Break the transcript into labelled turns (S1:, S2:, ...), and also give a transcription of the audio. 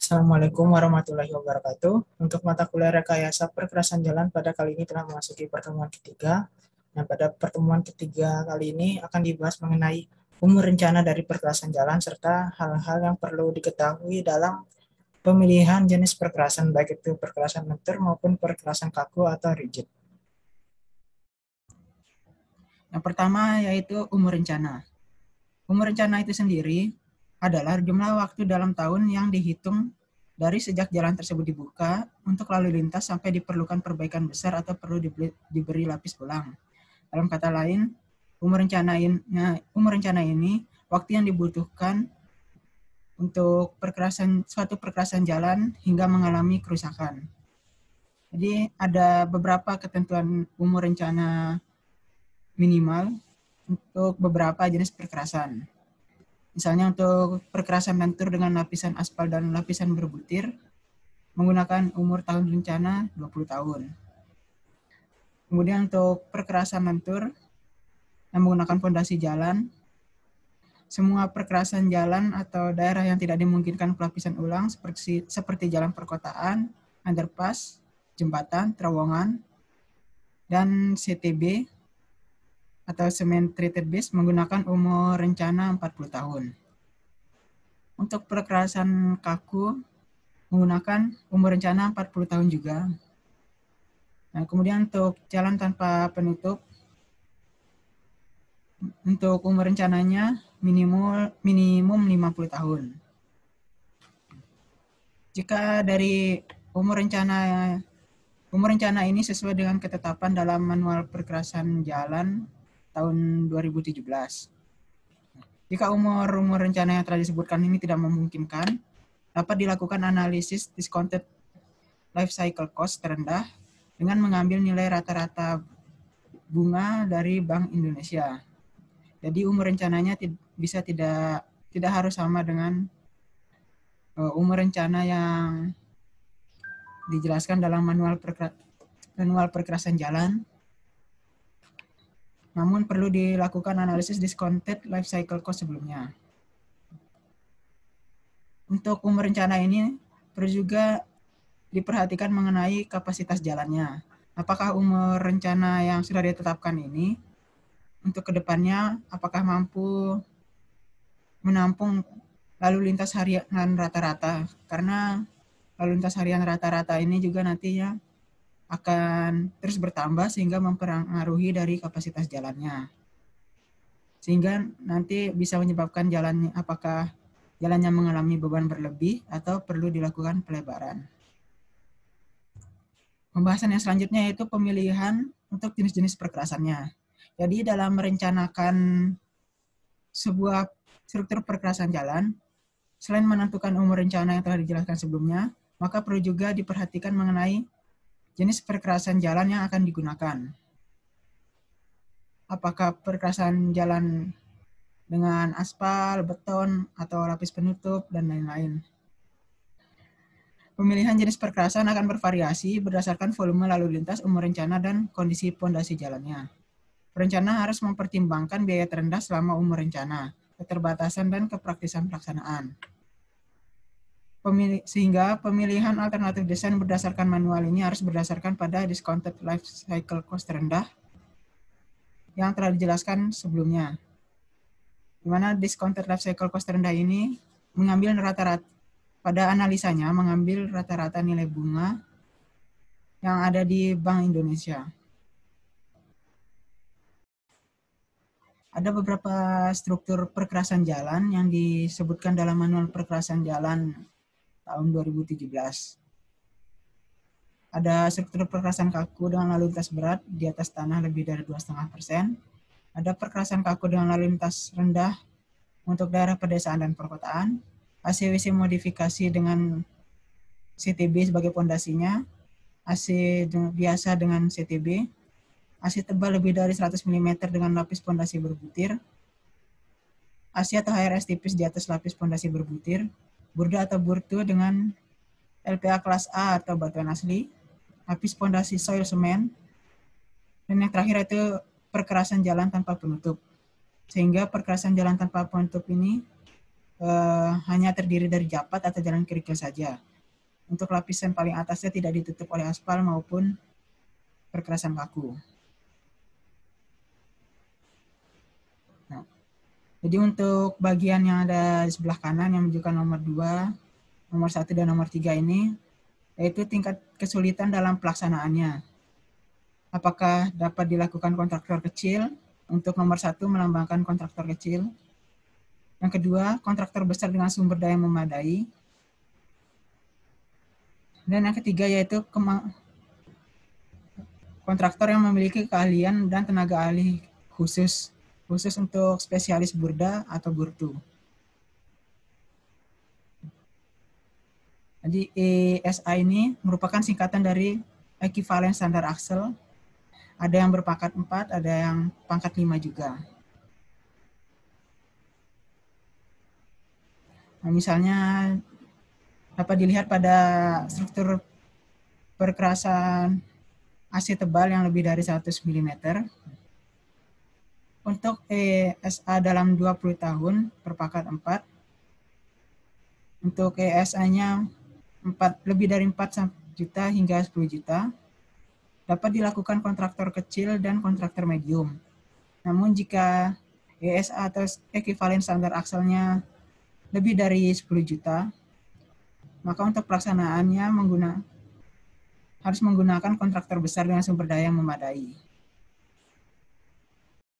S1: Assalamualaikum warahmatullahi wabarakatuh. Untuk mata kuliah rekayasa perkerasan jalan pada kali ini telah memasuki pertemuan ketiga. Nah, pada pertemuan ketiga kali ini akan dibahas mengenai umur rencana dari perkerasan jalan serta hal-hal yang perlu diketahui dalam pemilihan jenis perkerasan, baik itu perkerasan lentur maupun perkerasan kaku atau rigid. Yang pertama yaitu umur rencana. Umur rencana itu sendiri adalah jumlah waktu dalam tahun yang dihitung dari sejak jalan tersebut dibuka untuk lalu lintas sampai diperlukan perbaikan besar atau perlu diberi lapis ulang. Dalam kata lain, umur rencana ini waktu yang dibutuhkan untuk suatu perkerasan jalan hingga mengalami kerusakan. Jadi ada beberapa ketentuan umur rencana minimal untuk beberapa jenis perkerasan. Misalnya untuk perkerasan lentur dengan lapisan aspal dan lapisan berbutir menggunakan umur tahun rencana 20 tahun. Kemudian untuk perkerasan lentur yang menggunakan fondasi jalan, semua perkerasan jalan atau daerah yang tidak dimungkinkan pelapisan ulang seperti jalan perkotaan, underpass, jembatan, terowongan, dan CTB atau cement treated base menggunakan umur rencana 40 tahun. Untuk perkerasan kaku menggunakan umur rencana 40 tahun juga. Nah, kemudian untuk jalan tanpa penutup, untuk umur rencananya minimum 50 tahun. Jika dari umur rencana ini sesuai dengan ketetapan dalam Manual Perkerasan Jalan tahun 2017. Jika umur rencana yang telah disebutkan ini tidak memungkinkan, dapat dilakukan analisis discounted life cycle cost terendah dengan mengambil nilai rata-rata bunga dari Bank Indonesia. Jadi umur rencananya bisa tidak harus sama dengan umur rencana yang dijelaskan dalam manual perkerasan jalan. Namun perlu dilakukan analisis discounted life cycle cost sebelumnya. Untuk umur rencana ini perlu juga diperhatikan mengenai kapasitas jalannya. Apakah umur rencana yang sudah ditetapkan ini untuk kedepannya apakah mampu menampung lalu lintas harian rata-rata? Karena lalu lintas harian rata-rata ini juga nantinya akan terus bertambah sehingga mempengaruhi dari kapasitas jalannya. Sehingga nanti bisa menyebabkan apakah jalannya mengalami beban berlebih atau perlu dilakukan pelebaran. Pembahasan yang selanjutnya yaitu pemilihan untuk jenis-jenis perkerasannya. Jadi dalam merencanakan sebuah struktur perkerasan jalan, selain menentukan umur rencana yang telah dijelaskan sebelumnya, maka perlu juga diperhatikan mengenai jenis perkerasan jalan yang akan digunakan. Apakah perkerasan jalan dengan aspal, beton, atau lapis penutup, dan lain-lain. Pemilihan jenis perkerasan akan bervariasi berdasarkan volume lalu lintas, umur rencana, dan kondisi pondasi jalannya. Perencana harus mempertimbangkan biaya terendah selama umur rencana, keterbatasan, dan kepraktisan pelaksanaan. Sehingga pemilihan alternatif desain berdasarkan manual ini harus berdasarkan pada discounted life cycle cost terendah yang telah dijelaskan sebelumnya. Di mana discounted life cycle cost terendah ini mengambil rata-rata pada analisanya mengambil rata-rata nilai bunga yang ada di Bank Indonesia. Ada beberapa struktur perkerasan jalan yang disebutkan dalam Manual Perkerasan Jalan tahun 2017. Ada struktur perkerasan kaku dengan lalu lintas berat di atas tanah lebih dari 2,5%. Ada perkerasan kaku dengan lalu lintas rendah untuk daerah pedesaan dan perkotaan. ACWC modifikasi dengan CTB sebagai pondasinya. AC biasa dengan CTB. AC tebal lebih dari 100 mm dengan lapis pondasi berbutir. AC atau HRS tipis di atas lapis pondasi berbutir. Burda atau burtu dengan LPA kelas A atau batuan asli. Lapis pondasi soil semen. Dan yang terakhir itu perkerasan jalan tanpa penutup. Sehingga perkerasan jalan tanpa penutup ini hanya terdiri dari japat atau jalan kerikil saja. Untuk lapisan paling atasnya tidak ditutup oleh aspal maupun perkerasan kaku. Nah, jadi untuk bagian yang ada di sebelah kanan yang menunjukkan nomor 2, nomor 1 dan nomor 3 ini, yaitu tingkat kesulitan dalam pelaksanaannya. Apakah dapat dilakukan kontraktor kecil? Untuk nomor 1 melambangkan kontraktor kecil. Yang kedua, kontraktor besar dengan sumber daya memadai. Dan yang ketiga yaitu kontraktor yang memiliki keahlian dan tenaga ahli khusus untuk spesialis burda atau burtu. Jadi ESA ini merupakan singkatan dari ekivalen standar aksel. Ada yang berpangkat 4, ada yang pangkat 5 juga. Nah, misalnya dapat dilihat pada struktur perkerasan AC tebal yang lebih dari 100 mm. Untuk ESA dalam 20 tahun berpangkat 4. Untuk ESA-nya lebih dari 4 juta hingga 10 juta. Dapat dilakukan kontraktor kecil dan kontraktor medium. Namun jika ESA atau ekivalen standar akselnya lebih dari 10 juta, maka untuk pelaksanaannya harus menggunakan kontraktor besar dengan sumber daya yang memadai.